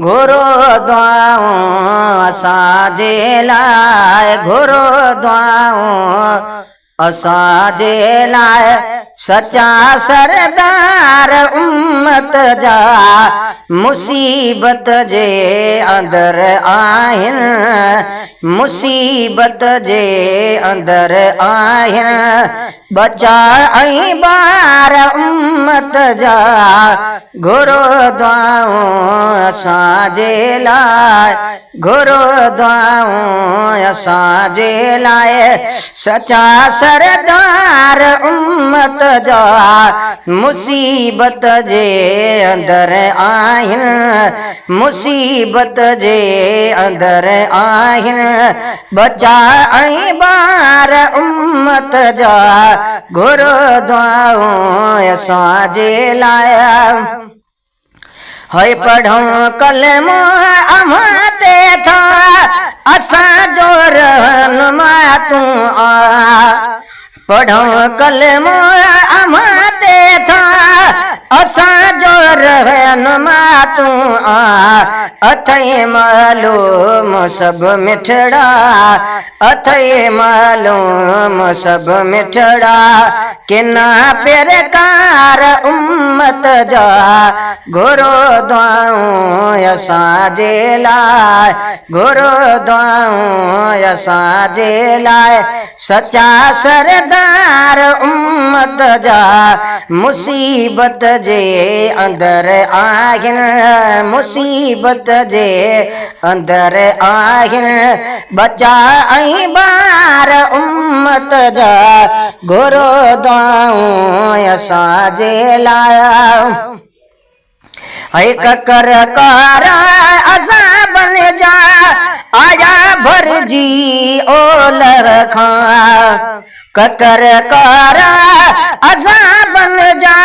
गुरुद्वाओ असांजे लाइ गुरुद्वाओ असांजे लाइ सच्चा सरदार उम्मत जा मुसीबत जे अंदर आहिनि मुसीबत जे अंदर आहिनि बचा ऐं ॿार उम्मत जा गुरुद्वाओ असांजे लाइ गुरुद्वाओ असांजे लाइ सच्चा सरदार उम्मत जा मुसीबत जे अंदर आहिनि मुसीबत जे अंदर आहिनि बचा ऐं ॿार उम्मत जा गुरुद्वाओ असांजे लाइ है पढ़ूं कलमो अमाते था असांजो रहनुमा तू आ पढ़ूं कलमो अमाते था असांजो रहनुमा तू आ अथई मालूम सब मिठड़ा अथई मालूम सब मिठड़ा किना प्रकार उम्मत जा गुरुद्वाओ असांजे लाइ गुरुद्वाओ असांजे लाइ सच्चा सरदार उम्मत जा मुसीबत जे अंदर आहिनि मुसीबत जे अंदर आहिनि बचा ऐं ॿार उम्मत जा गुरुद्वाओ असांजे लाइ है ककर कारा अज़ाबन जा आया भरजी ओलर खां ककर कारा अज़ाबन जा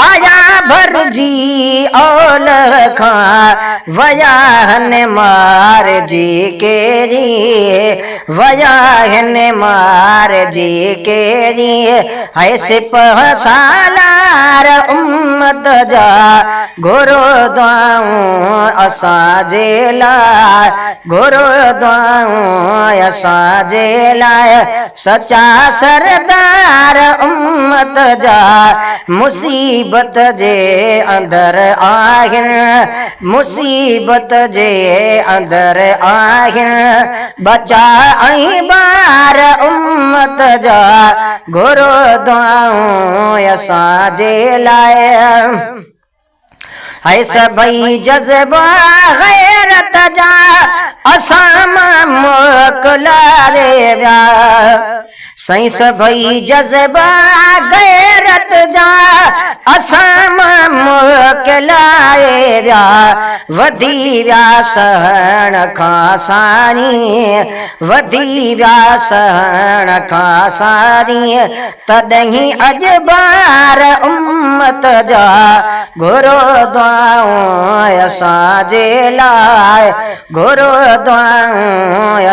आया भरजी ओलर खां वया हन मार जी केरी वया हन मार जी केरी है सिपह सालार उम्मत जा गुरुद्वाओ असांजे लाइ गुरुद्वाओ असांजे लाइ सच्चा सरदार उम्मत जा मुसीबत जे अंदर आहिनि मुसीबत जे अंदर आहिनि बचा ऐं ॿार उम्मत जा गुरुद्वाओ असांजे लाइ है सभई जज़्बा गैरत जा असां मां मोकिलारे विया सही सभई जज़्बा गैरत जा असां मां मोकिलाए विया वधी विया सहण खां सारी वधी विया सहण खां सारी तॾहिं अॼु ॿार उम्मत जा गुरुद्वाओ असांजे लाइ गुरुद्वाओ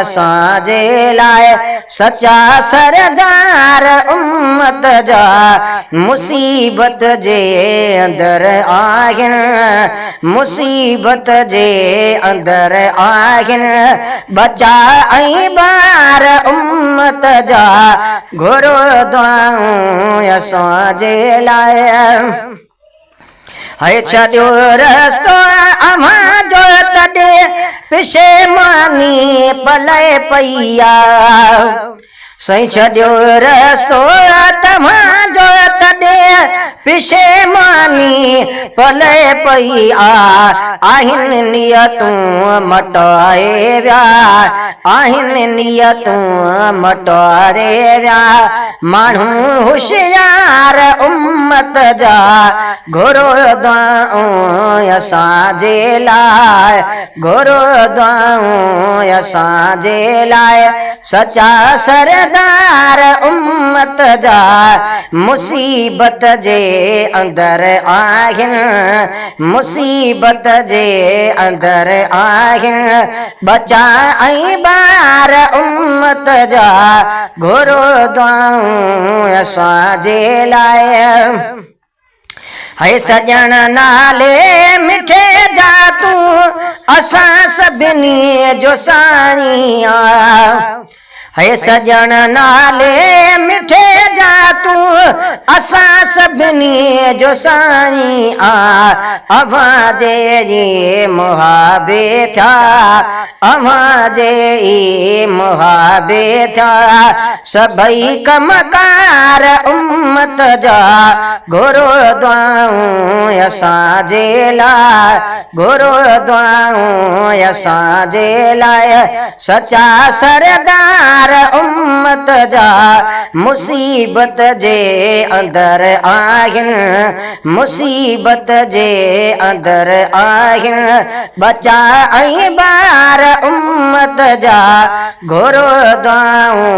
असांजे लाइ सच्चा सरदार उम्मत जा मुसीबत जे अंदर आहिनि मुसीबत जे अंदर आहिनि बचा ऐं ॿार उम्मत जा गुरुद्वाओ असांजे लाइ है छॾियो रस्तो अमां जो तॾे पिशेमानी पले पई आहे सही छॾियो रस्तो तव्हां जो तॾे पिशेमानी पले पई आहिनि नियतूं मटाए विया आहिनि नियतूं मटारे विया माण्हू होशियार उम्मत जा गुरुद्वाऊं असांजे लाइ गुरुद्वाऊं असांजे लाइ सचा सरदार उम्मत जा मुसीबत जे अंदर आहिनि मुसीबत जे अंदर आहिनि बचा ऐं ॿार उम्मत जा गुरुद्वाऊं असांजे लाइ है सजण नाले मिठे जा तूं असां सभिनी जो साईं है सजण नाले मिठे जा तूं असां सभिनी जो साईं अव्हां जे ई मुहाबे थिया अव्हां जे ई मुहाबे थिया सभई कमकार उम्मत जा गुरुद्वाऊं असांजे लाइ गुरुद्वाऊं असांजे लाइ सचा सरदार उम्मत जा मुसीबत जे अंदर आहिनि मुसीबत जे अंदर आहिनि बचा ऐं ॿार उम्मत जा गुरुद्वाऊं